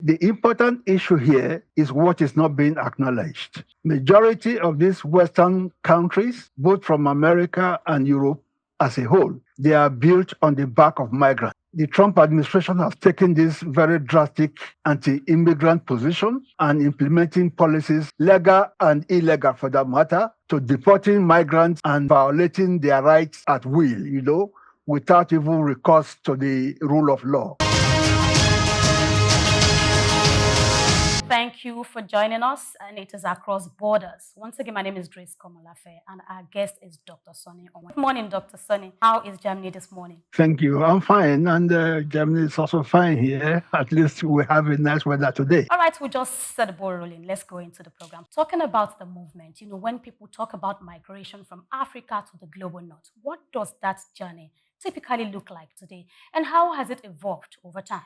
The important issue here is what is not being acknowledged. Majority of these Western countries, both from America and Europe as a whole, they are built on the back of migrants. The Trump administration has taken this very drastic anti-immigrant position and implementing policies, legal and illegal for that matter, to deporting migrants and violating their rights at will, without even recourse to the rule of law. Thank you for joining us, and it is Across Borders. Once again, my name is Grace Komolafe, and our guest is Dr. Sonny Omwenyeke. Good morning, Dr. Sonny. How is Germany this morning? Thank you. I'm fine, and Germany is also fine here. At least we have a nice weather today. All right, we'll just set the ball rolling. Let's go into the program. Talking about the movement, when people talk about migration from Africa to the global north, what does that journey typically look like today, and how has it evolved over time?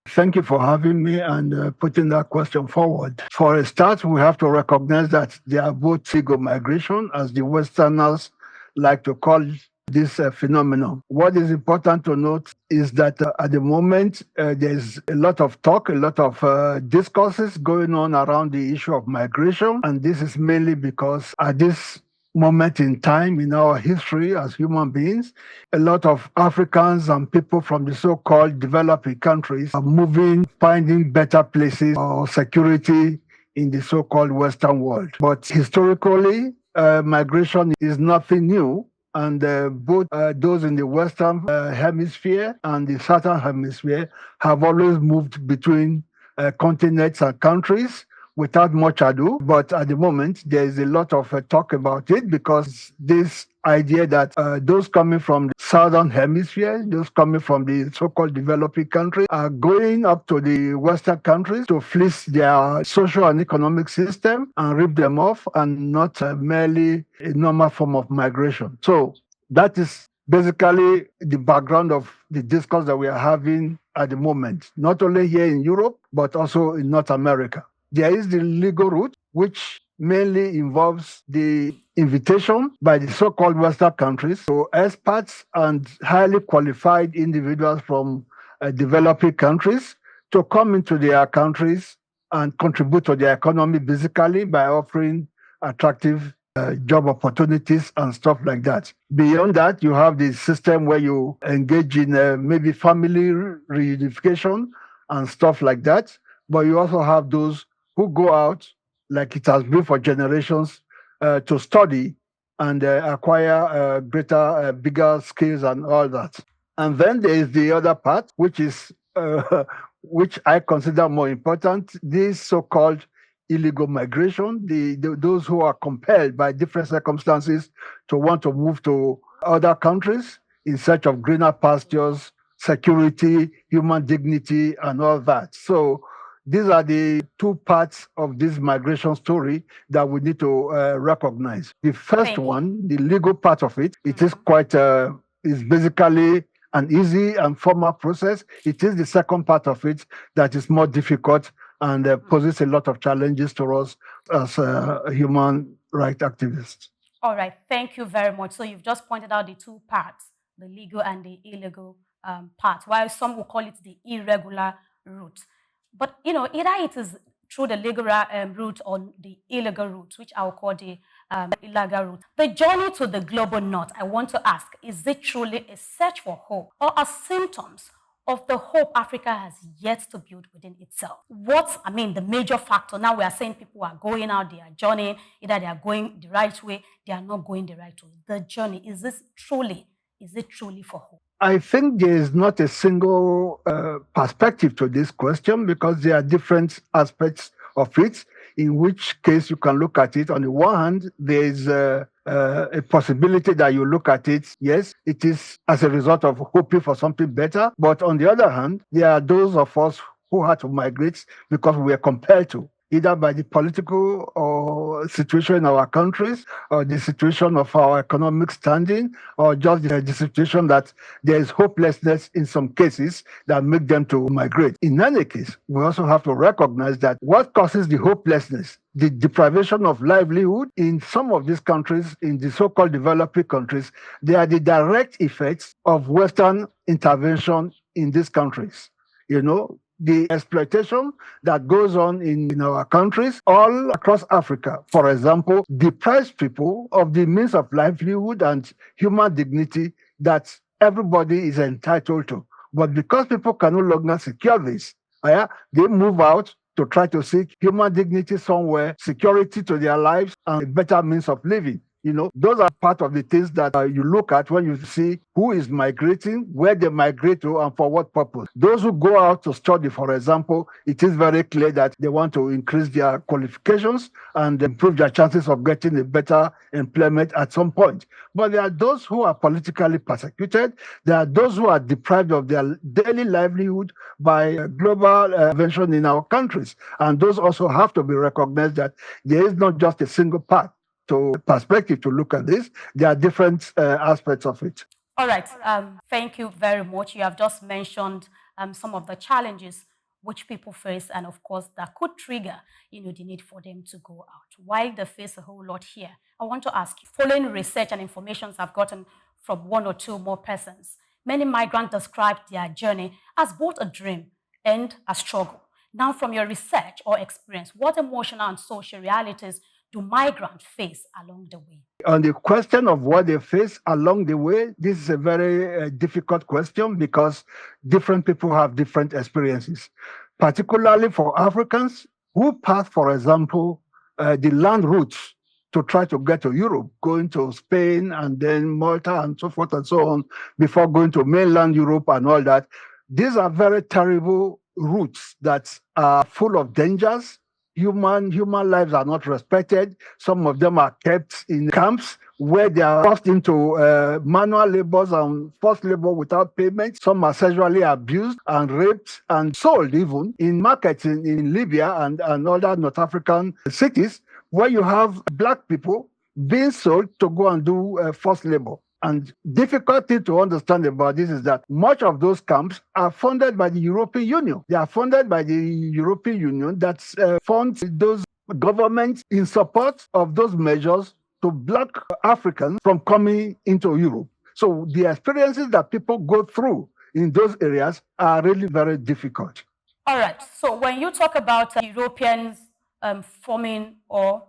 Thank you for having me and putting that question forward. For a start, we have to recognize that they are both legal migration, as the Westerners like to call this phenomenon. What is important to note is that at the moment, there's a lot of talk, a lot of discourses going on around the issue of migration. And this is mainly because at this moment in time in our history as human beings, a lot of Africans and people from the so-called developing countries are moving, finding better places or security in the so-called Western world. But historically, migration is nothing new. And both those in the Western hemisphere and the Southern hemisphere have always moved between continents and countries without much ado. But at the moment, there is a lot of talk about it, because this idea that those coming from the Southern hemisphere, those coming from the so-called developing countries, are going up to the Western countries to fleece their social and economic system and rip them off, and not merely a normal form of migration. So that is basically the background of the discourse that we are having at the moment, not only here in Europe, but also in North America. There is the legal route, which mainly involves the invitation by the so-called Western countries to experts and highly qualified individuals from developing countries to come into their countries and contribute to their economy basically by offering attractive job opportunities and stuff like that. Beyond that, you have the system where you engage in maybe family reunification and stuff like that. But you also have those who go out, like it has been for generations, to study and acquire bigger skills and all that. And then there is the other part, which is which I consider more important, this so-called illegal migration, those who are compelled by different circumstances to want to move to other countries in search of greener pastures, security, human dignity, and all that. So these are the two parts of this migration story that we need to recognize. The first one, the legal part of it, it is quite, is basically an easy and formal process. It is the second part of it that is more difficult and poses a lot of challenges to us as human rights activists. All right, thank you very much. So you've just pointed out the two parts, the legal and the illegal part, while some will call it the irregular route. But, either it is through the legal route or the illegal route, which I will call the illegal route. The journey to the global north, I want to ask, is it truly a search for hope, or are symptoms of the hope Africa has yet to build within itself? The major factor, now we are saying people are going out, they are journeying, either they are going the right way, they are not going the right way. The journey, is it truly for hope? I think there is not a single perspective to this question, because there are different aspects of it, in which case you can look at it. On the one hand, there is a possibility that you look at it, yes, it is as a result of hoping for something better. But on the other hand, there are those of us who had to migrate because we were compelled to, either by the political or situation in our countries, or the situation of our economic standing, or just the situation that there is hopelessness in some cases that make them to migrate. In any case, we also have to recognize that what causes the hopelessness, the deprivation of livelihood in some of these countries, in the so-called developing countries, they are the direct effects of Western intervention in these countries. the exploitation that goes on in our countries all across Africa, for example, deprives people of the means of livelihood and human dignity that everybody is entitled to. But because people can no longer secure this, they move out to try to seek human dignity somewhere, security to their lives, and a better means of living. Those are part of the things that you look at when you see who is migrating, where they migrate to, and for what purpose. Those who go out to study, for example, it is very clear that they want to increase their qualifications and improve their chances of getting a better employment at some point. But there are those who are politically persecuted. There are those who are deprived of their daily livelihood by global intervention in our countries. And those also have to be recognized that there is not just a single path to perspective to look at this. There are different aspects of it. All right. Thank you very much. You have just mentioned some of the challenges which people face, and of course, that could trigger, the need for them to go out. While they face a whole lot here, I want to ask you, following research and information I've gotten from one or two more persons, many migrants describe their journey as both a dream and a struggle. Now, from your research or experience, what emotional and social realities do migrants face along the way? On the question of what they face along the way, this is a very difficult question because different people have different experiences, particularly for Africans who pass, for example, the land routes to try to get to Europe, going to Spain and then Malta and so forth and so on, before going to mainland Europe and all that. These are very terrible routes that are full of dangers. Human lives are not respected. Some of them are kept in camps where they are forced into manual labors and forced labor without payment. Some are sexually abused and raped and sold even in markets in Libya and other North African cities, where you have Black people being sold to go and do forced labor. And difficult thing to understand about this is that much of those camps are funded by the European Union. They are funded by the European Union that funds those governments in support of those measures to block Africans from coming into Europe. So the experiences that people go through in those areas are really very difficult. All right. So when you talk about Europeans forming or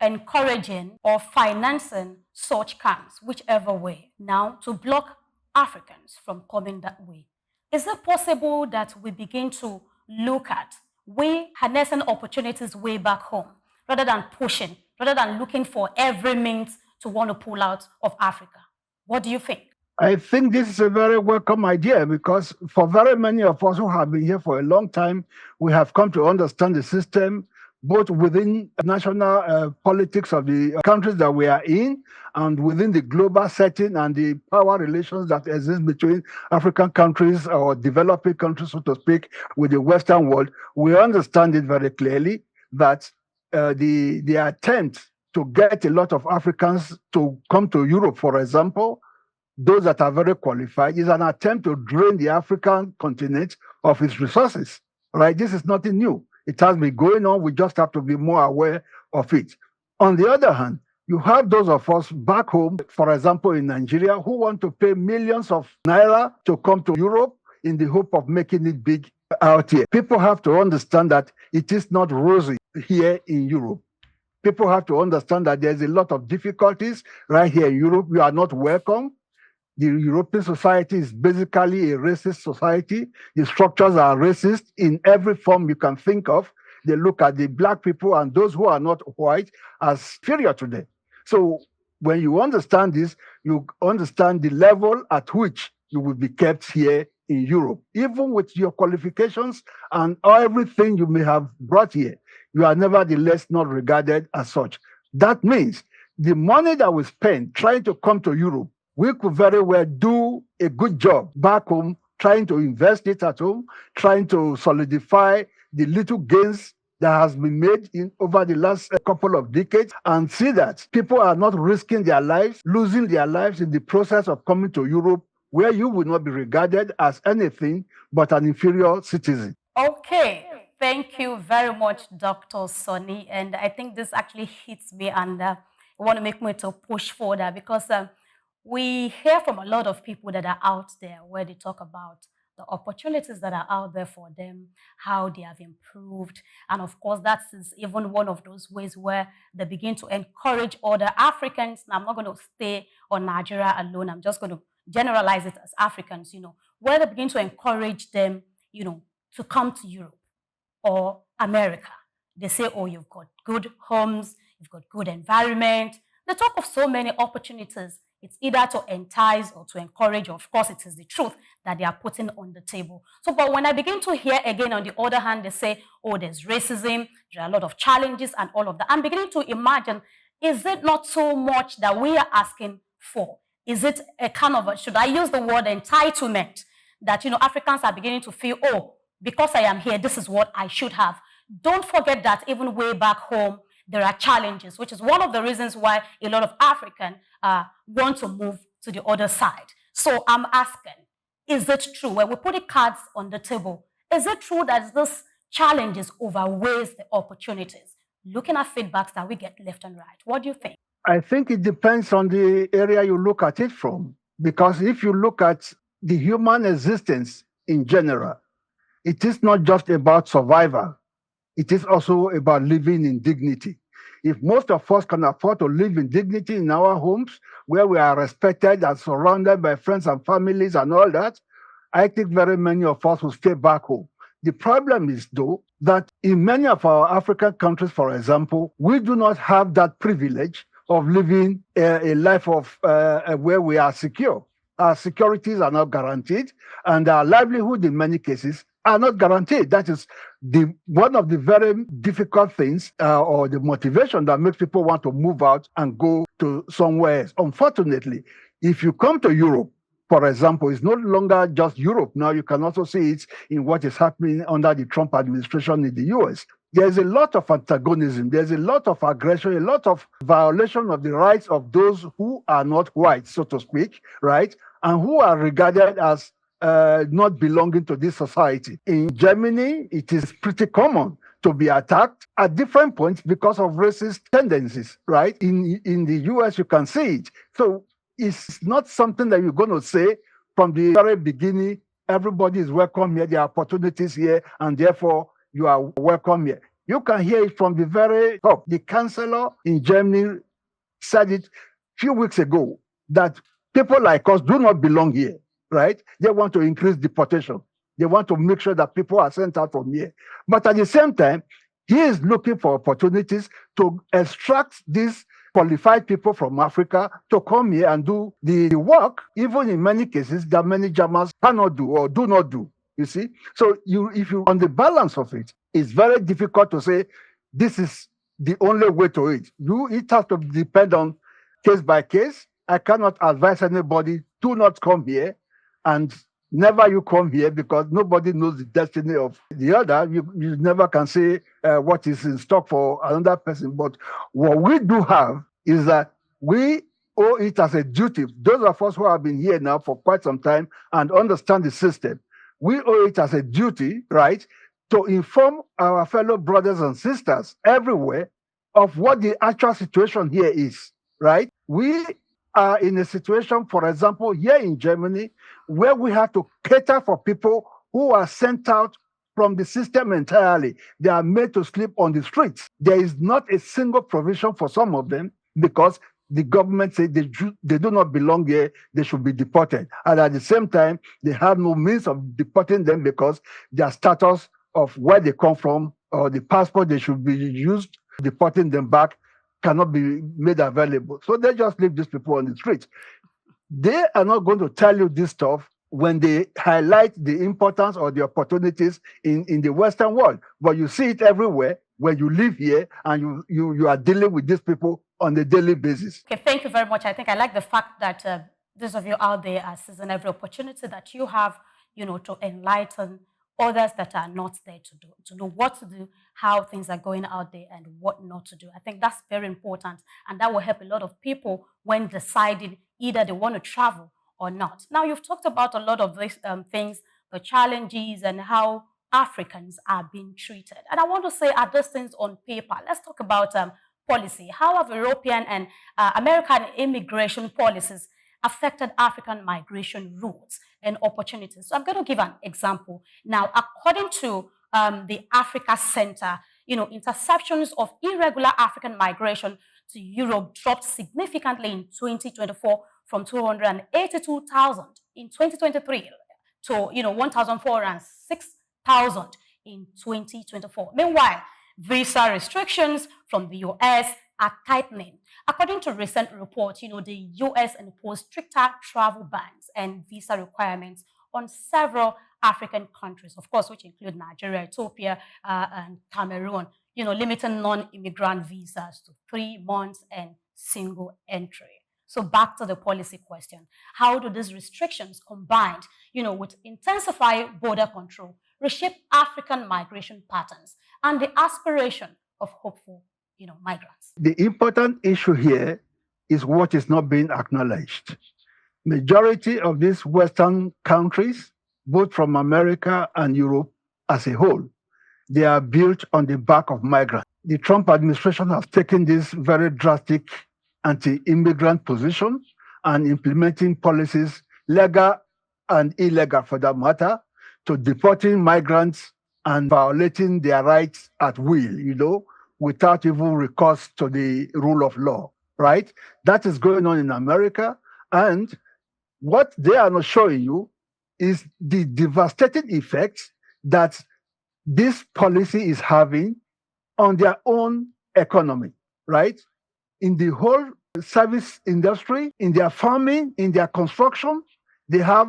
encouraging or financing such camps, whichever way, now to block Africans from coming that way, is it possible that we begin to look at we harnessing opportunities way back home rather than pushing, rather than looking for every means to want to pull out of Africa? What do you think? I think this is a very welcome idea because for very many of us who have been here for a long time, we have come to understand the system both within national politics of the countries that we are in and within the global setting and the power relations that exist between African countries or developing countries, so to speak, with the Western world. We understand it very clearly that the attempt to get a lot of Africans to come to Europe, for example, those that are very qualified, is an attempt to drain the African continent of its resources, right? This is nothing new. It has been going on. We just have to be more aware of it. On the other hand, you have those of us back home, for example, in Nigeria, who want to pay millions of naira to come to Europe in the hope of making it big out here. People have to understand that it is not rosy here in Europe. People have to understand that there's a lot of difficulties right here in Europe. You are not welcome. The European society is basically a racist society. The structures are racist in every form you can think of. They look at the Black people and those who are not white as inferior to them. So when you understand this, you understand the level at which you will be kept here in Europe. Even with your qualifications and everything you may have brought here, you are nevertheless not regarded as such. That means the money that we spend trying to come to Europe, we could very well do a good job back home, trying to invest it at home, trying to solidify the little gains that has been made over the last couple of decades, and see that people are not risking their lives, losing their lives in the process of coming to Europe, where you will not be regarded as anything but an inferior citizen. Okay. Thank you very much, Dr. Sonny. And I think this actually hits me and want to make me to push further because we hear from a lot of people that are out there where they talk about the opportunities that are out there for them, how they have improved. And of course, that is even one of those ways where they begin to encourage other Africans. Now, I'm not going to stay on Nigeria alone. I'm just going to generalize it as Africans, where they begin to encourage them, to come to Europe or America. They say, oh, you've got good homes, you've got good environment. They talk of so many opportunities. It's either to entice or to encourage, or of course, it is the truth that they are putting on the table. So, but when I begin to hear again, on the other hand, they say, oh, there's racism, there are a lot of challenges and all of that. I'm beginning to imagine, is it not so much that we are asking for? Is it a kind of, should I use the word entitlement, that, Africans are beginning to feel, oh, because I am here, this is what I should have. Don't forget that even way back home, there are challenges, which is one of the reasons why a lot of Africans want to move to the other side. So I'm asking, is it true, when we put the cards on the table, is it true that this challenges outweighs the opportunities? Looking at feedbacks that we get left and right, what do you think? I think it depends on the area you look at it from. Because if you look at the human existence in general, it is not just about survival. It is also about living in dignity. If most of us can afford to live in dignity in our homes, where we are respected and surrounded by friends and families and all that, I think very many of us will stay back home. The problem is, though, that in many of our African countries, for example, we do not have that privilege of living a life of where we are secure. Our securities are not guaranteed, and our livelihood in many cases are not guaranteed. That is one of the very difficult things, or the motivation that makes people want to move out and go to somewhere else. Unfortunately, if you come to Europe, for example, it's no longer just Europe. Now you can also see it in what is happening under the Trump administration in the US. There's a lot of antagonism. There's a lot of aggression, a lot of violation of the rights of those who are not white, so to speak, right? And who are regarded as not belonging to this society. In Germany, it is pretty common to be attacked at different points because of racist tendencies, right? In the US, you can see it. So it's not something that you're going to say from the very beginning, everybody is welcome here, there are opportunities here, and therefore you are welcome here. You can hear it from the very top. The chancellor in Germany said it a few weeks ago, that people like us do not belong here, right? They want to increase deportation. They want to make sure that people are sent out from here. But at the same time, he is looking for opportunities to extract these qualified people from Africa to come here and do the work, even in many cases that many Germans cannot do or do not do. You see? So if you on the balance of it, it's very difficult to say this is the only way to it. It has to depend on case by case. I cannot advise anybody, do not come here, and never you come here, because nobody knows the destiny of the other. You never can say what is in stock for another person. But what we do have is that we owe it as a duty. Those of us who have been here now for quite some time and understand the system, we owe it as a duty, right, to inform our fellow brothers and sisters everywhere of what the actual situation here is, right? We are in a situation, for example, here in Germany, where we have to cater for people who are sent out from the system entirely. They are made to sleep on the streets. There is not a single provision for some of them, because the government says they do not belong here, they should be deported. And at the same time, they have no means of deporting them, because their status of where they come from or the passport they should be used, deporting them back, cannot be made available. So they just leave these people on the street. They are not going to tell you this stuff when they highlight the importance or the opportunities in the Western world. But you see it everywhere when you live here and you are dealing with these people on a daily basis. Okay, thank you very much. I think I like the fact that those of you out there are seizing every opportunity that you have, to enlighten others that are not there to know what to do, how things are going out there, and what not to do. I think that's very important, and that will help a lot of people when deciding either they want to travel or not. Now, you've talked about a lot of these things, the challenges, and how Africans are being treated. And I want to say, are those things on paper? Let's talk about policy. How have European and American immigration policies affected African migration routes and opportunities. So I'm going to give an example. Now, according to the Africa Center, interceptions of irregular African migration to Europe dropped significantly in 2024 from 282,000 in 2023 to 1,406,000 in 2024. Meanwhile, visa restrictions from the US are tightening. According to recent reports, the US imposed stricter travel bans and visa requirements on several African countries, of course, which include Nigeria, Ethiopia, and Cameroon, limiting non-immigrant visas to 3 months and single entry. So back to the policy question. How do these restrictions combined, with intensified border control, reshape African migration patterns and the aspiration of hopeful, migrants? The important issue here is what is not being acknowledged. Majority of these Western countries, both from America and Europe as a whole, they are built on the back of migrants. The Trump administration has taken this very drastic anti-immigrant position and implementing policies, legal and illegal for that matter, to deporting migrants and violating their rights at will, without even recourse to the rule of law, right? That is going on in America. And what they are not showing you is the devastating effects that this policy is having on their own economy, right? In the whole service industry, in their farming, in their construction, they have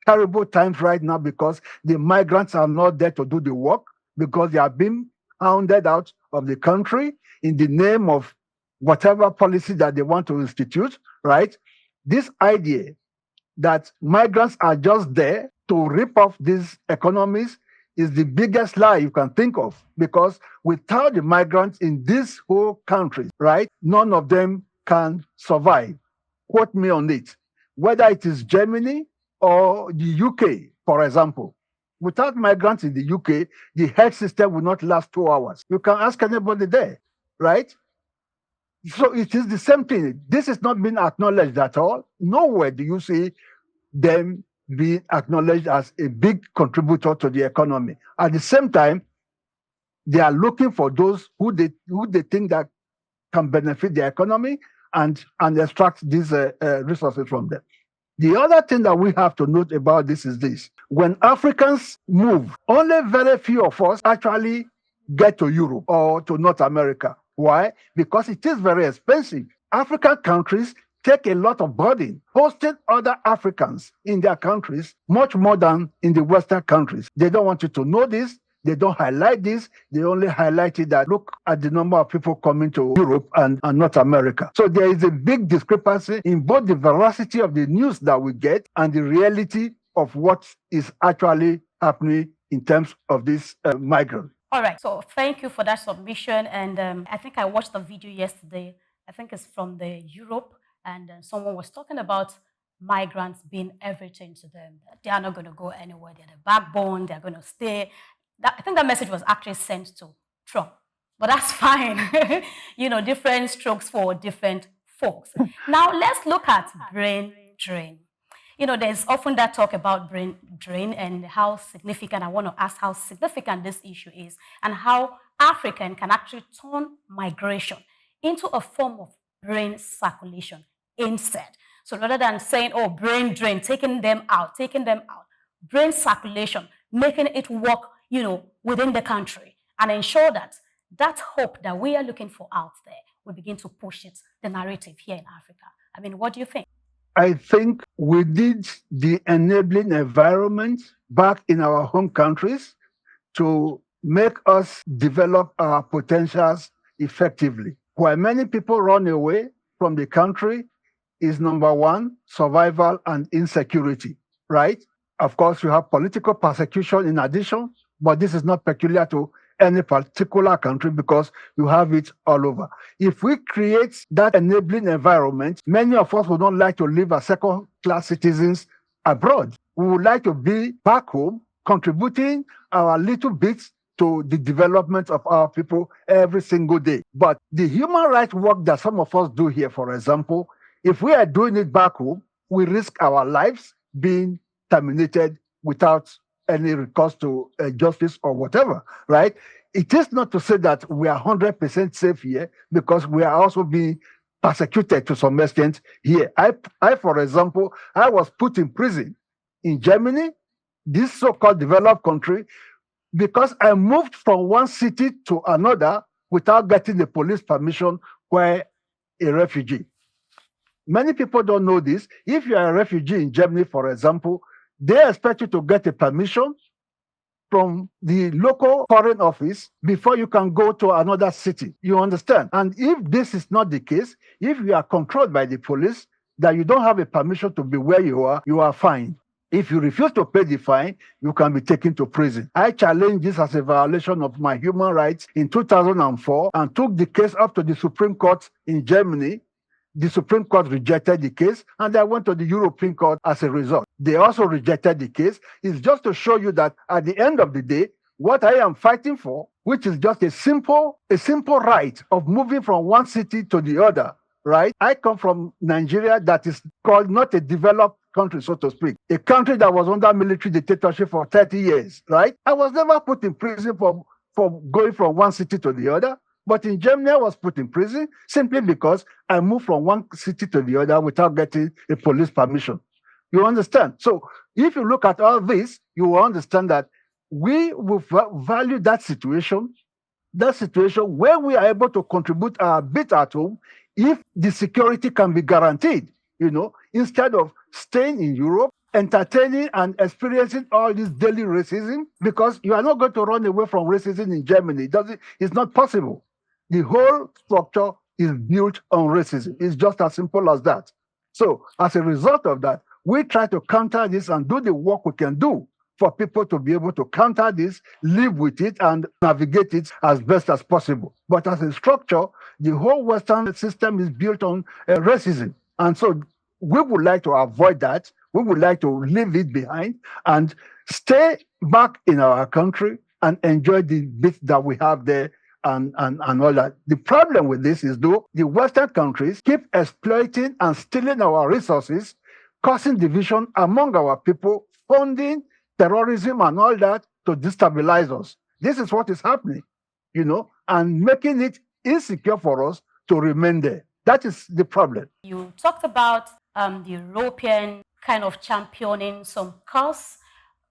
terrible times right now because the migrants are not there to do the work because they are being hounded out of the country in the name of whatever policy that they want to institute, right? This idea that migrants are just there to rip off these economies is the biggest lie you can think of, because without the migrants in this whole country, right, none of them can survive. Quote me on it. Whether it is Germany or the UK, for example. Without migrants in the UK, the health system will not last 2 hours. You can ask anybody there, right? So it is the same thing. This is not being acknowledged at all. Nowhere do you see them being acknowledged as a big contributor to the economy. At the same time, they are looking for those who they think that can benefit the economy and extract these resources from them. The other thing that we have to note about this is this. When Africans move, only very few of us actually get to Europe or to North America. Why? Because it is very expensive. African countries take a lot of burden hosting other Africans in their countries, much more than in the Western countries. They don't want you to know this. They don't highlight this. They only highlighted that look at the number of people coming to Europe and North America. So there is a big discrepancy in both the veracity of the news that we get and the reality of what is actually happening in terms of this migrant. All right. So thank you for that submission. And I think I watched the video yesterday. I think it's from the Europe, and someone was talking about migrants being everything to them. They are not going to go anywhere. They're the backbone. They're going to stay. I think that message was actually sent to Trump, but that's fine. Different strokes for different folks. Now let's look at brain drain. There's often that talk about brain drain and how significant, I want to ask how significant this issue is and how African can actually turn migration into a form of brain circulation instead. So rather than saying, oh, brain drain, taking them out, brain circulation, making it work within the country and ensure that hope that we are looking for out there, we begin to push the narrative here in Africa. I mean, what do you think? I think we need the enabling environment back in our home countries to make us develop our potentials effectively. While many people run away from the country is number one, survival and insecurity, right? Of course, you have political persecution in addition, but this is not peculiar to any particular country because you have it all over. If we create that enabling environment, many of us would not like to live as second-class citizens abroad. We would like to be back home, contributing our little bits to the development of our people every single day. But the human rights work that some of us do here, for example, if we are doing it back home, we risk our lives being terminated without any recourse to justice or whatever, right? It is not to say that we are 100% safe here, because we are also being persecuted to some extent here. I, for example, I was put in prison in Germany, this so-called developed country, because I moved from one city to another without getting the police permission where a refugee. Many people don't know this. If you are a refugee in Germany, for example, they expect you to get a permission from the local foreign office before you can go to another city. You understand? And if this is not the case, if you are controlled by the police, that you don't have a permission to be where you are fined. If you refuse to pay the fine, you can be taken to prison. I challenged this as a violation of my human rights in 2004 and took the case up to the Supreme Court in Germany. The Supreme Court rejected the case, and I went to the European Court as a result. They also rejected the case. It's just to show you that at the end of the day, what I am fighting for, which is just a simple right of moving from one city to the other, right? I come from Nigeria, that is called not a developed country, so to speak, a country that was under military dictatorship for 30 years, right? I was never put in prison for going from one city to the other. But in Germany, I was put in prison simply because I moved from one city to the other without getting a police permission. You understand? So if you look at all this, you will understand that we will value that situation where we are able to contribute our bit at home if the security can be guaranteed, instead of staying in Europe, entertaining and experiencing all this daily racism, because you are not going to run away from racism in Germany. It's not possible. The whole structure is built on racism. It's just as simple as that. So as a result of that, we try to counter this and do the work we can do for people to be able to counter this, live with it, and navigate it as best as possible. But as a structure, the whole Western system is built on racism. And so we would like to avoid that. We would like to leave it behind and stay back in our country and enjoy the bits that we have there and all that. The problem with this is, though, the Western countries keep exploiting and stealing our resources, causing division among our people, funding terrorism and all that to destabilize us. This is what is happening, and making it insecure for us to remain there. That is the problem. You talked about the European kind of championing some cause,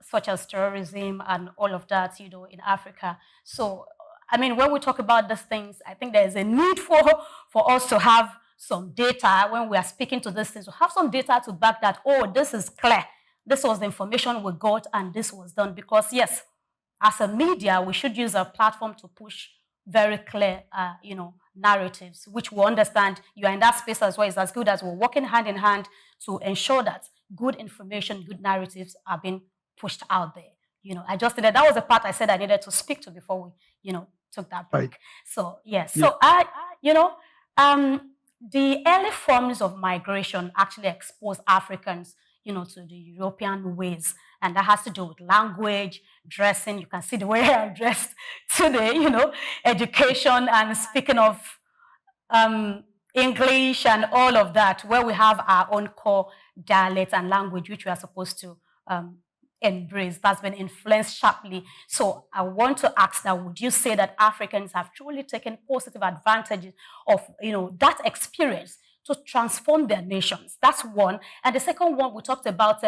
such as terrorism and all of that, in Africa. So, when we talk about these things, I think there's a need for us to have some data when we are speaking to these things, to have some data to back that, this is clear. This was the information we got and this was done. Because yes, as a media, we should use our platform to push very clear, narratives, which we understand you are in that space as well. It's as good as we're working hand in hand to ensure that good information, good narratives are being pushed out there. I just said that was the part I said I needed to speak to before we, took that break. Right. So, yes. Yeah. So, the early forms of migration actually exposed Africans, to the European ways. And that has to do with language, dressing. You can see the way I'm dressed today, education, and speaking of English and all of that, where we have our own core dialect and language, which we are supposed to embrace. That's been influenced sharply. So I want to ask that, would you say that Africans have truly taken positive advantage of, that experience to transform their nations? That's one. And the second one, we talked about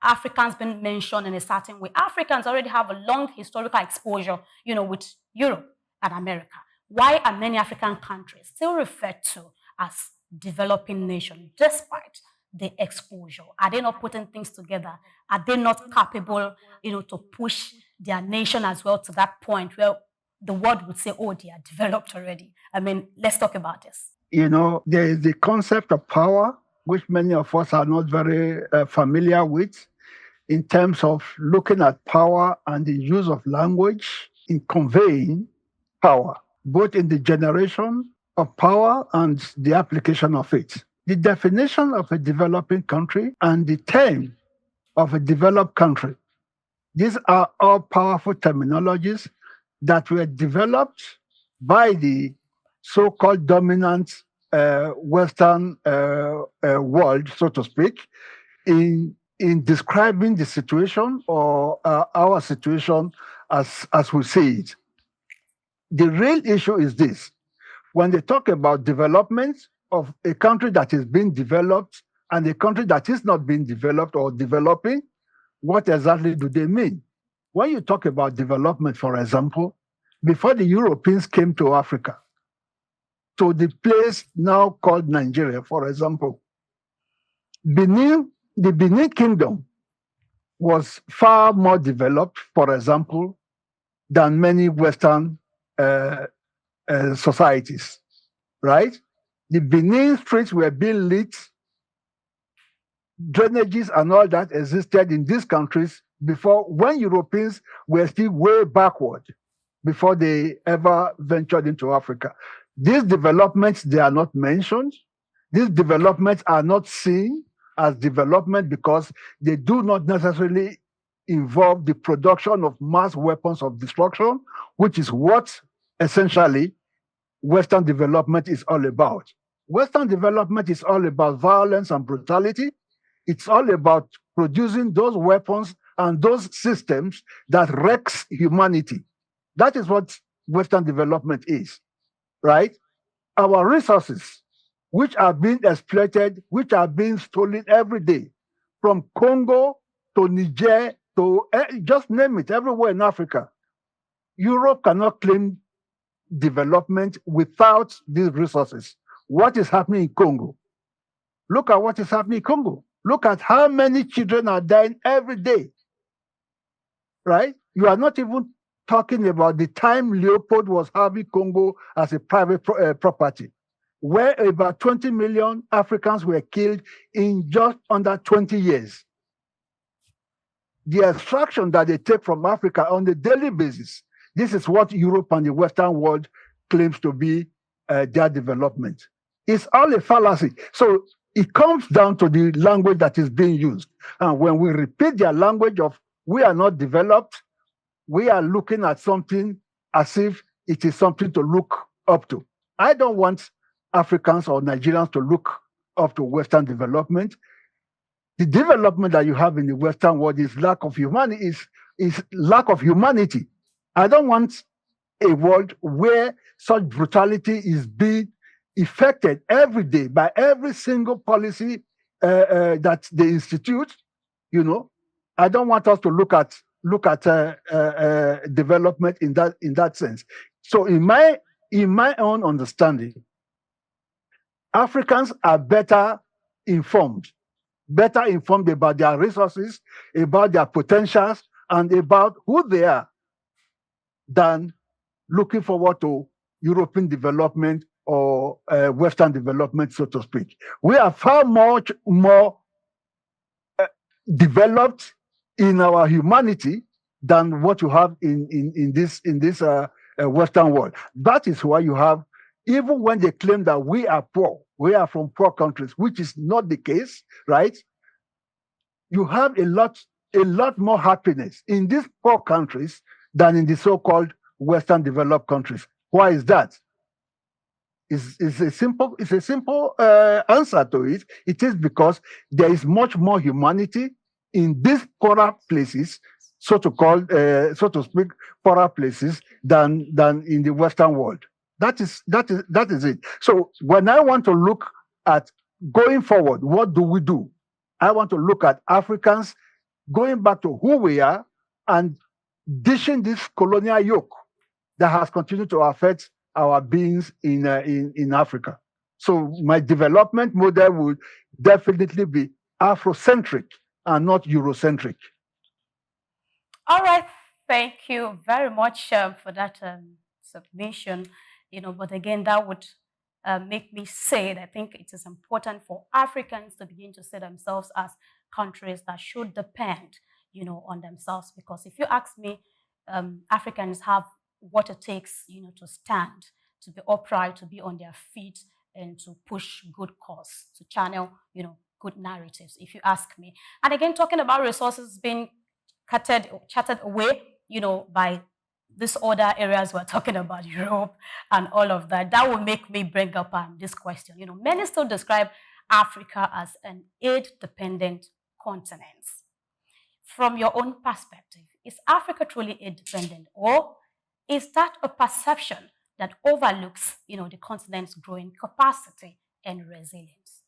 Africans being mentioned in a certain way. Africans already have a long historical exposure, with Europe and America. Why are many African countries still referred to as developing nations, despite the exposure? Are they not putting things together? Are they not capable, to push their nation as well to that point where the world would say, they are developed already? Let's talk about this. There is the concept of power, which many of us are not very familiar with, in terms of looking at power and the use of language in conveying power, both in the generation of power and the application of it. The definition of a developing country and the term of a developed country, these are all powerful terminologies that were developed by the so-called dominant Western world, so to speak, in describing the situation or our situation as we see it. The real issue is this: when they talk about development of a country that is being developed and a country that is not being developed or developing, what exactly do they mean? When you talk about development, for example, before the Europeans came to Africa, to the place now called Nigeria, for example, the Benin Kingdom was far more developed, for example, than many Western uh, societies, right? The Benin streets were being lit, drainages and all that existed in these countries before, when Europeans were still way backward, before they ever ventured into Africa. These developments, they are not mentioned. These developments are not seen as development because they do not necessarily involve the production of mass weapons of destruction, which is what essentially Western development is all about. Western development is all about violence and brutality. It's all about producing those weapons and those systems that wrecks humanity. That is what Western development is, right? Our resources, which are being exploited, which are being stolen every day, from Congo to Niger to just name it, everywhere in Africa. Europe cannot claim development without these resources. What is happening in Congo? Look at what is happening in Congo. Look at how many children are dying every day, right? You are not even talking about the time Leopold was having Congo as a private property, where about 20 million Africans were killed in just under 20 years. The extraction that they take from Africa on a daily basis, this is what Europe and the Western world claims to be their development. It's all a fallacy. So it comes down to the language that is being used. And when we repeat their language of we are not developed, we are looking at something as if it is something to look up to. I don't want Africans or Nigerians to look up to Western development. The development that you have in the Western world is lack of humanity. Is lack of humanity. I don't want a world where such brutality is being effected every day by every single policy that they institute. You know, I don't want us to look at development in that sense. So, in my own understanding, Africans are better informed about their resources, about their potentials, and about who they are than looking forward to European development or Western development, so to speak. We are far much more developed in our humanity than what you have in this Western world. That is why you have, even when they claim that we are poor, we are from poor countries, which is not the case, right? You have a lot more happiness in these poor countries than in the so-called Western developed countries. Why is that? It's a simple answer to it. It is because there is much more humanity in these poorer places, so to speak, poorer places than in the Western world. That is it. So when I want to look at going forward, what do we do? I want to look at Africans going back to who we are and dishing this colonial yoke that has continued to affect our beings in Africa. So my development model would definitely be Afrocentric and not Eurocentric. All right. Thank you very much for that submission. But again, that would make me say that I think it is important for Africans to begin to see themselves as countries that should depend, on themselves. Because if you ask me, Africans have what it takes, to stand, to be upright, to be on their feet, and to push good cause, to channel, good narratives, if you ask me. And again, talking about resources being chatted away, by these other areas we're talking about, Europe and all of that, that will make me bring up this question. Many still describe Africa as an aid-dependent continent. From your own perspective, is Africa truly aid-dependent, or is that a perception that overlooks, the continent's growing capacity and resilience?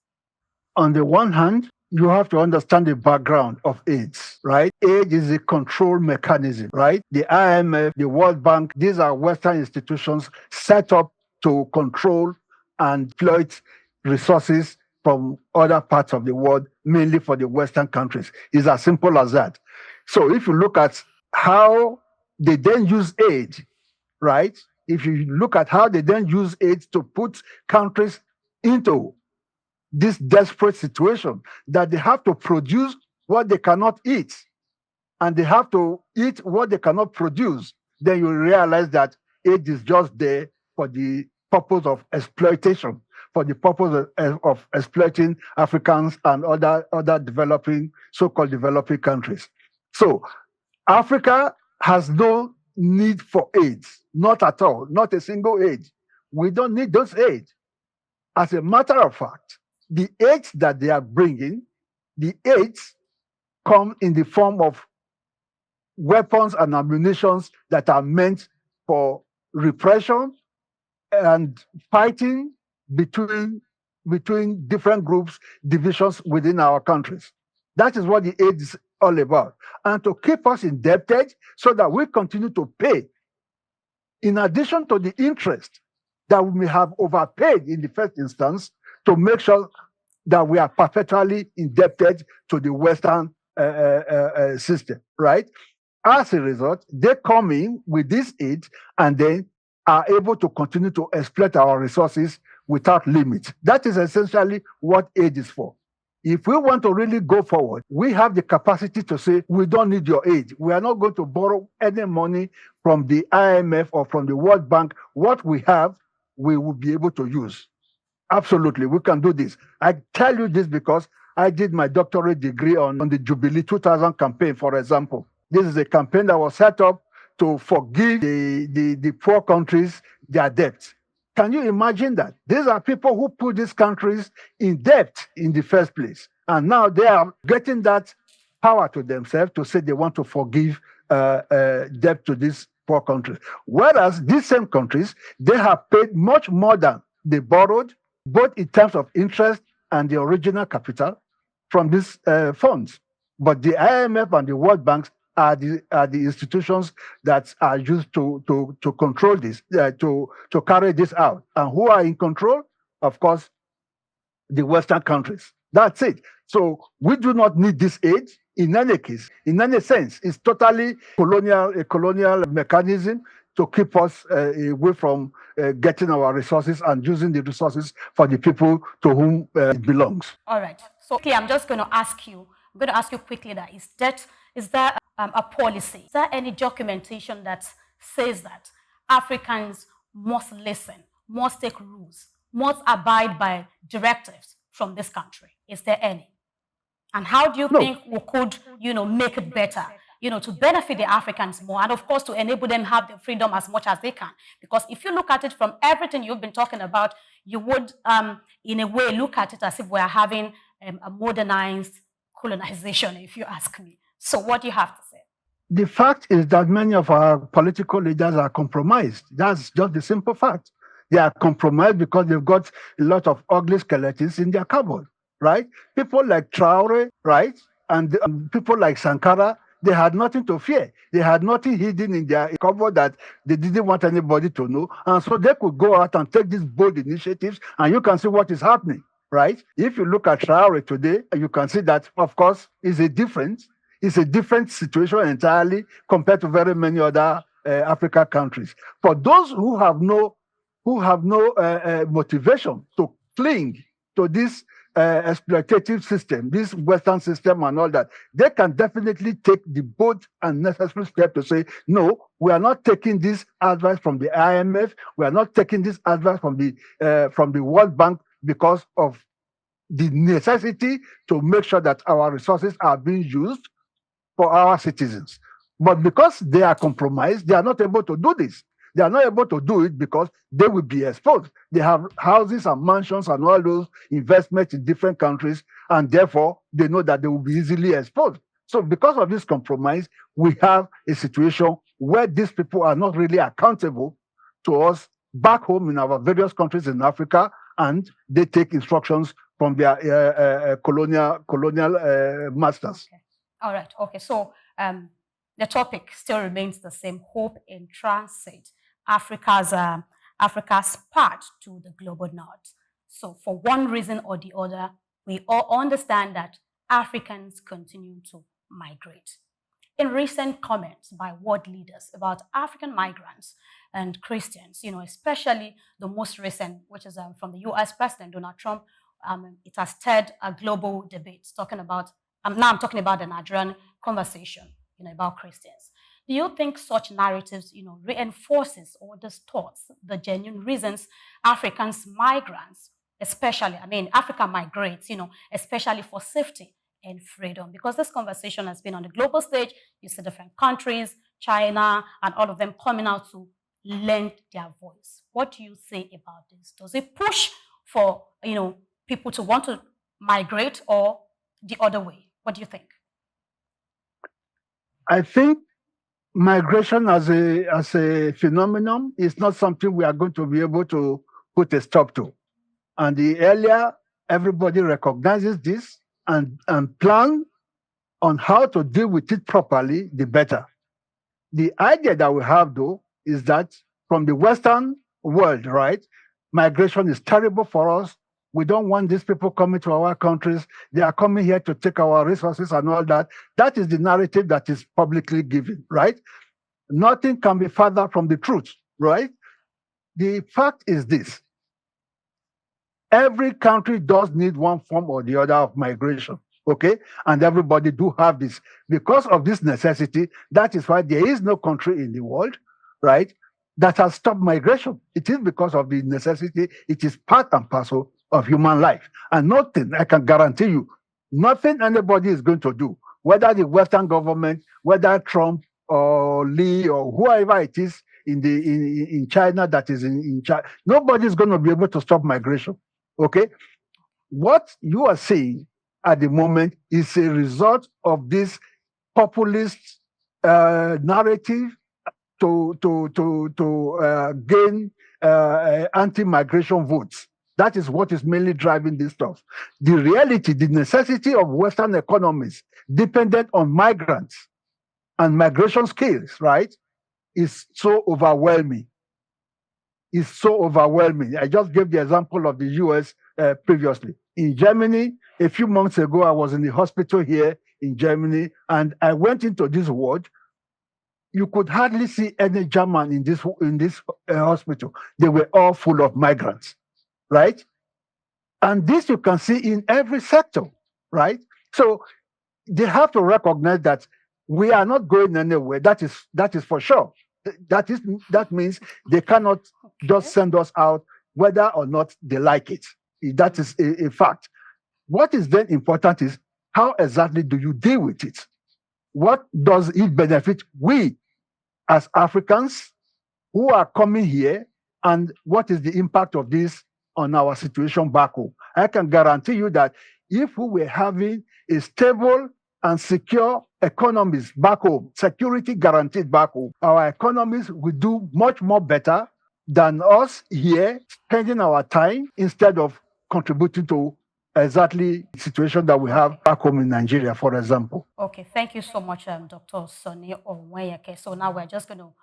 On the one hand, you have to understand the background of AIDS, right? AIDS is a control mechanism, right? The IMF, the World Bank, these are Western institutions set up to control and exploit resources from other parts of the world, mainly for the Western countries. It's as simple as that. So if you look at how they then use aid, right? If you look at how they then use aid to put countries into this desperate situation that they have to produce what they cannot eat and they have to eat what they cannot produce, then you realize that aid is just there for the purpose of exploitation, for the purpose of exploiting Africans and other developing, so-called developing countries. So Africa has no need for aid, not at all, not a single aid. We don't need those aid. As a matter of fact, the aids that they are bringing, the aids come in the form of weapons and ammunitions that are meant for repression and fighting between different groups, divisions within our countries. That is what the aid is all about. And to keep us indebted so that we continue to pay, in addition to the interest that we may have overpaid in the first instance, to make sure that we are perpetually indebted to the Western system, right? As a result, they come in with this aid and then are able to continue to exploit our resources without limit. That is essentially what aid is for. If we want to really go forward, we have the capacity to say, we don't need your aid. We are not going to borrow any money from the IMF or from the World Bank. What we have, we will be able to use. Absolutely, we can do this. I tell you this because I did my doctorate degree on the Jubilee 2000 campaign, for example. This is a campaign that was set up to forgive the poor countries their debt. Can you imagine that? These are people who put these countries in debt in the first place. And now they are getting that power to themselves to say they want to forgive debt to these poor countries. Whereas these same countries, they have paid much more than they borrowed, both in terms of interest and the original capital from these funds. But the IMF and the World Bank are the institutions that are used to control this, to carry this out. And who are in control? Of course, the Western countries. That's it. So we do not need this aid in any case, in any sense. It's totally a colonial mechanism to keep us away from getting our resources and using the resources for the people to whom it belongs. All right. So, okay, I'm going to ask you quickly that is there a policy? Is there any documentation that says that Africans must listen, must take rules, must abide by directives from this country? Is there any? And how do you think we could, make it better, to benefit the Africans more, and of course to enable them have the freedom as much as they can? Because if you look at it from everything you've been talking about, you would, in a way, look at it as if we're having a modernized colonization, if you ask me. So what do you have to say? The fact is that many of our political leaders are compromised. That's just the simple fact. They are compromised because they've got a lot of ugly skeletons in their cupboard, right? People like Traore, right? And people like Sankara, they had nothing to fear. They had nothing hidden in their cupboard that they didn't want anybody to know. And so they could go out and take these bold initiatives, and you can see what is happening, right? If you look at Traore today, you can see that, of course, it's a different situation entirely compared to very many other African countries. For those who have no motivation to cling to this exploitative system, this Western system and all that, they can definitely take the bold and necessary step to say, no, we are not taking this advice from the IMF, we are not taking this advice from the World Bank because of the necessity to make sure that our resources are being used for our citizens. But because they are compromised, they are not able to do this. They are not able to do it because they will be exposed. They have houses and mansions and all those investments in different countries, and therefore they know that they will be easily exposed. So, because of this compromise, we have a situation where these people are not really accountable to us back home in our various countries in Africa, and they take instructions from their colonial masters. Okay. All right. Okay. So the topic still remains the same: hope in transit, Africa's Africa's path to the global north. So for one reason or the other, we all understand that Africans continue to migrate. In recent comments by world leaders about African migrants and Christians, especially the most recent, which is from the US President Donald Trump, it has stirred a global debate talking about, now I'm talking about the Nigerian conversation, about Christians. Do you think such narratives, reinforces or distorts the genuine reasons Africans migrants, especially, Africa migrates, especially for safety and freedom? Because this conversation has been on the global stage. You see different countries, China, and all of them coming out to lend their voice. What do you say about this? Does it push for, people to want to migrate, or the other way? What do you think? I think migration as a phenomenon is not something we are going to be able to put a stop to. And the earlier everybody recognizes this and plan on how to deal with it properly, the better. The idea that we have, though, is that from the Western world, right, migration is terrible for us. We don't want these people coming to our countries. They are coming here to take our resources and all that. That is the narrative that is publicly given, right? Nothing can be further from the truth, right? The fact is this: every country does need one form or the other of migration, okay? And everybody do have this. Because of this necessity, that is why there is no country in the world, right, that has stopped migration. It is because of the necessity. It is part and parcel of human life. And nothing, I can guarantee you, nothing anybody is going to do, whether the Western government, whether Trump or Lee or whoever it is in China that is in China, nobody is going to be able to stop migration. Okay? What you are saying at the moment is a result of this populist narrative to gain anti-migration votes. That is what is mainly driving this stuff. The reality, the necessity of Western economies dependent on migrants and migration skills, right, is so overwhelming. Is so overwhelming. I just gave the example of the US previously. In Germany, a few months ago, I was in the hospital here in Germany, and I went into this ward. You could hardly see any German in this hospital. They were all full of migrants, right? And this you can see in every sector, right? So they have to recognize that we are not going anywhere. That is for sure. That means they cannot just send us out whether or not they like it. That is a fact. What is then important is how exactly do you deal with it? What does it benefit we as Africans who are coming here, and what is the impact of this on our situation back home? I can guarantee you that if we were having a stable and secure economies back home, security guaranteed back home, our economies will do much more better than us here spending our time instead of contributing to exactly the situation that we have back home in Nigeria, for example. Okay, thank you so much, Dr. Sonny Omwenyeke. So now we're just going to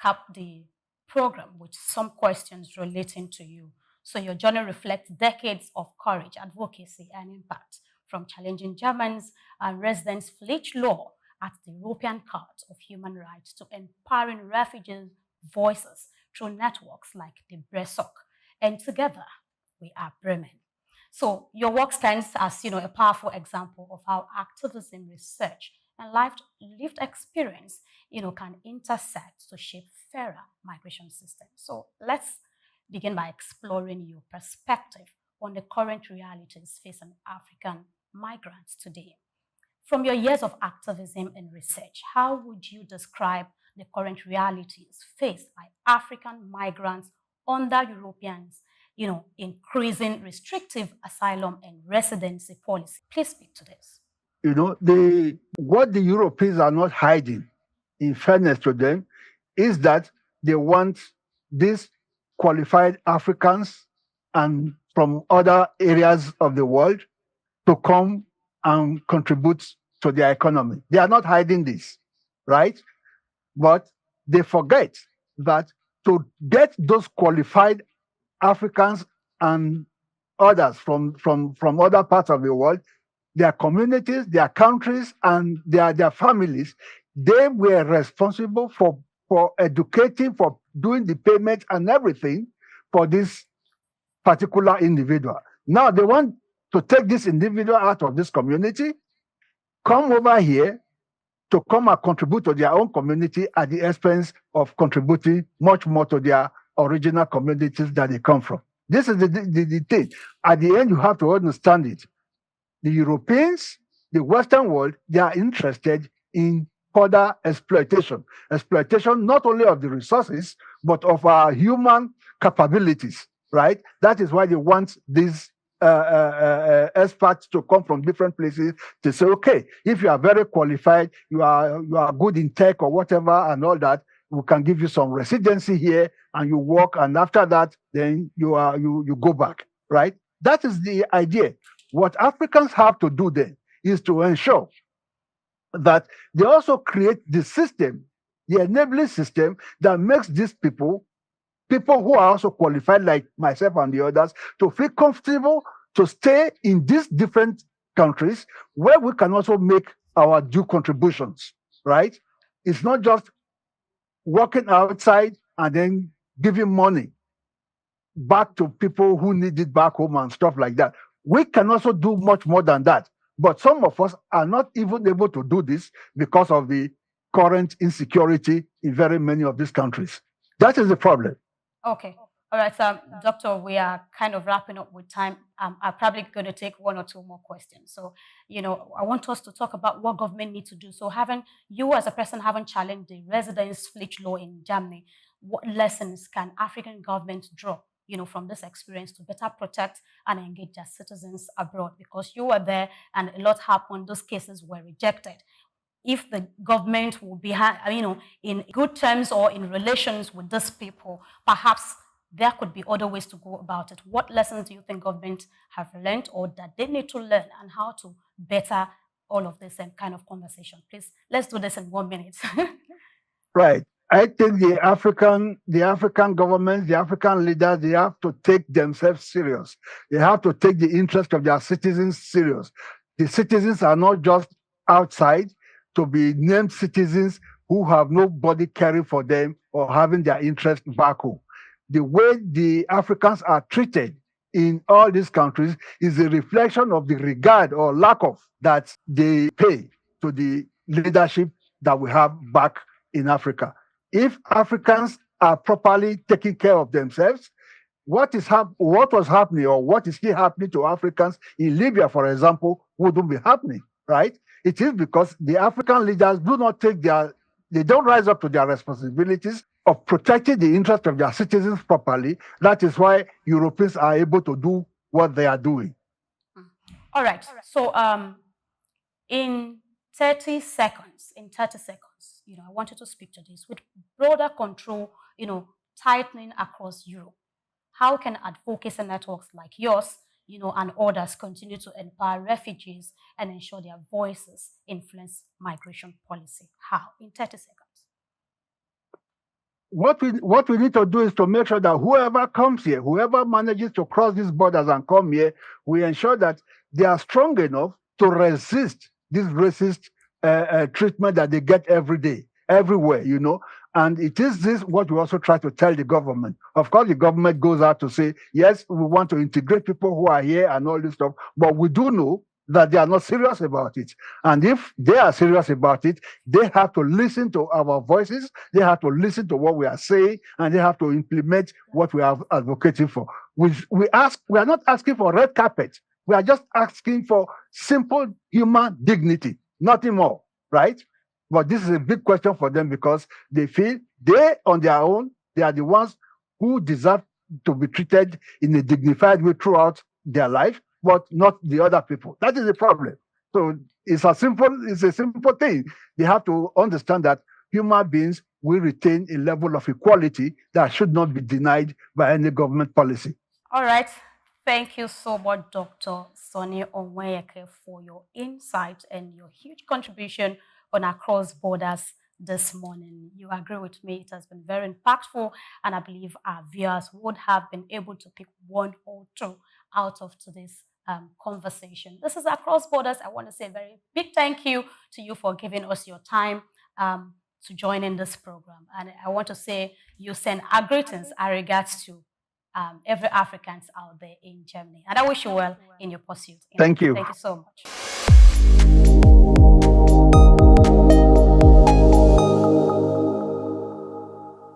cap the program with some questions relating to you. So your journey reflects decades of courage, advocacy, and impact, from challenging Germans and residents' flitch law at the European Court of Human Rights to empowering refugees' voices through networks like the BRESOC. And together, we are Bremen. So your work stands as, a powerful example of how activism, research, and lived experience, can intersect to shape fairer migration systems. So let's begin by exploring your perspective on the current realities facing African migrants today. From your years of activism and research, how would you describe the current realities faced by African migrants under Europeans, increasing restrictive asylum and residency policy? Please speak to this. What the Europeans are not hiding, in fairness to them, is that they want these qualified Africans and from other areas of the world to come and contribute to their economy. They are not hiding this, right? But they forget that to get those qualified Africans and others from other parts of the world, their communities, their countries, and their families, they were responsible for educating, for doing the payment and everything for this particular individual. Now they want to take this individual out of this community, come over here to come and contribute to their own community at the expense of contributing much more to their original communities that they come from. This is the thing. At the end, you have to understand it. The Europeans, the Western world, they are interested in further exploitation. Exploitation not only of the resources, but of our human capabilities, right? That is why they want these experts to come from different places to say, okay, if you are very qualified, you are good in tech or whatever and all that, we can give you some residency here and you work, and after that, then you go back, right? That is the idea. What Africans have to do then is to ensure that they also create the system, the enabling system that makes these people who are also qualified like myself and the others, to feel comfortable to stay in these different countries where we can also make our due contributions, right? It's not just working outside and then giving money back to people who need it back home and stuff like that. We can also do much more than that. But some of us are not even able to do this because of the current insecurity in very many of these countries. That is the problem. Okay. All right, Doctor, we are kind of wrapping up with time. I'm probably going to take one or two more questions. So, I want us to talk about what government needs to do. So you as a person haven't challenged the residence flitch law in Germany, what lessons can African governments draw, from this experience to better protect and engage their citizens abroad? Because you were there and a lot happened. Those cases were rejected. If the government will be, in good terms or in relations with these people, perhaps there could be other ways to go about it. What lessons do you think government have learned or that they need to learn, and how to better all of this and kind of conversation? Please, let's do this in 1 minute. Right. I think the African governments, the African leaders, they have to take themselves serious. They have to take the interest of their citizens serious. The citizens are not just outside to be named citizens who have nobody caring for them or having their interest back home. The way the Africans are treated in all these countries is a reflection of the regard or lack of that they pay to the leadership that we have back in Africa. If Africans are properly taking care of themselves, what was happening or what is still happening to Africans in Libya, for example, wouldn't be happening, right? It is because the African leaders they don't rise up to their responsibilities of protecting the interest of their citizens properly. That is why Europeans are able to do what they are doing. All right. So in 30 seconds, I wanted to speak to this. With broader control, tightening across Europe, how can advocacy networks like yours, and others continue to empower refugees and ensure their voices influence migration policy? How? In 30 seconds. What we need to do is to make sure that whoever comes here, whoever manages to cross these borders and come here, we ensure that they are strong enough to resist this racist treatment that they get every day, everywhere, And it is this what we also try to tell the government. Of course, the government goes out to say, yes, we want to integrate people who are here and all this stuff, but we do know that they are not serious about it. And if they are serious about it, they have to listen to our voices, they have to listen to what we are saying, and they have to implement what we are advocating for. We are not asking for red carpet. We are just asking for simple human dignity. nothing more, right? But this is a big question for them because they feel they, on their own, they are the ones who deserve to be treated in a dignified way throughout their life, but not the other people. That is the problem. So it's a simple thing. They have to understand that human beings will retain a level of equality that should not be denied by any government policy. All right. Thank you so much, Dr. Sonny Omwenyeke, for your insight and your huge contribution on Across Borders this morning. You agree with me, it has been very impactful, and I believe our viewers would have been able to pick one or two out of today's conversation. This is Across Borders. I want to say a very big thank you to you for giving us your time to join in this program. And I want to say you send our greetings, our regards to every Africans out there in Germany. And I wish you well in your pursuit. Thank you. Thank you so much.